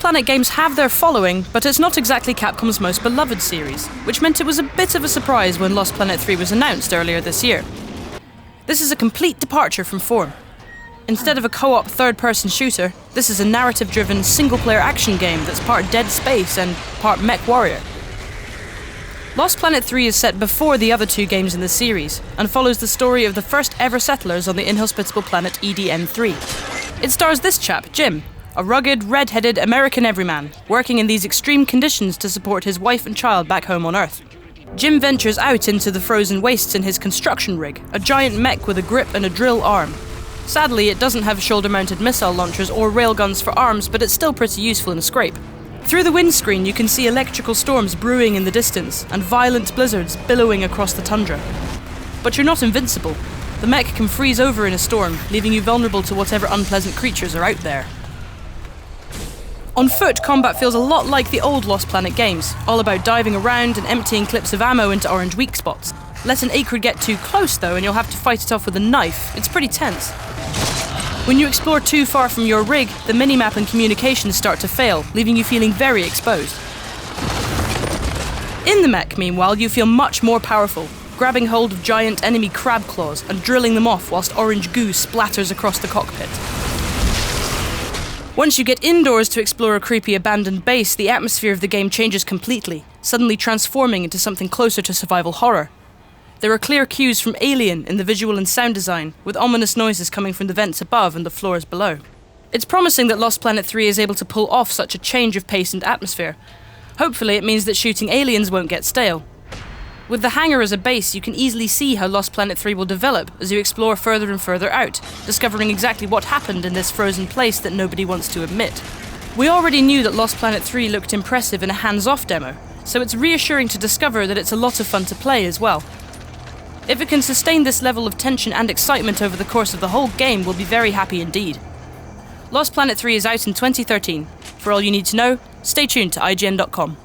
Planet games have their following, but it's not exactly Capcom's most beloved series, which meant it was a bit of a surprise when Lost Planet 3 was announced earlier this year. This is a complete departure from form. Instead of a co-op third-person shooter, this is a narrative-driven single-player action game that's part Dead Space and part MechWarrior. Lost Planet 3 is set before the other two games in the series, and follows the story of the first ever settlers on the inhospitable planet EDN-3. It stars this chap, Jim, a rugged, red-headed American everyman, working in these extreme conditions to support his wife and child back home on Earth. Jim ventures out into the frozen wastes in his construction rig, a giant mech with a grip and a drill arm. Sadly, it doesn't have shoulder-mounted missile launchers or railguns for arms, but it's still pretty useful in a scrape. Through the windscreen, you can see electrical storms brewing in the distance, and violent blizzards billowing across the tundra. But you're not invincible. The mech can freeze over in a storm, leaving you vulnerable to whatever unpleasant creatures are out there. On foot, combat feels a lot like the old Lost Planet games, all about diving around and emptying clips of ammo into orange weak spots. Let an acrid get too close though and you'll have to fight it off with a knife. It's pretty tense. When you explore too far from your rig, the minimap and communications start to fail, leaving you feeling very exposed. In the mech, meanwhile, you feel much more powerful, grabbing hold of giant enemy crab claws and drilling them off whilst orange goo splatters across the cockpit. Once you get indoors to explore a creepy abandoned base, the atmosphere of the game changes completely, suddenly transforming into something closer to survival horror. There are clear cues from Alien in the visual and sound design, with ominous noises coming from the vents above and the floors below. It's promising that Lost Planet 3 is able to pull off such a change of pace and atmosphere. Hopefully it means that shooting aliens won't get stale. With the hangar as a base, you can easily see how Lost Planet 3 will develop as you explore further and further out, discovering exactly what happened in this frozen place that nobody wants to admit. We already knew that Lost Planet 3 looked impressive in a hands-off demo, so it's reassuring to discover that it's a lot of fun to play as well. If it can sustain this level of tension and excitement over the course of the whole game, we'll be very happy indeed. Lost Planet 3 is out in 2013. For all you need to know, stay tuned to IGN.com.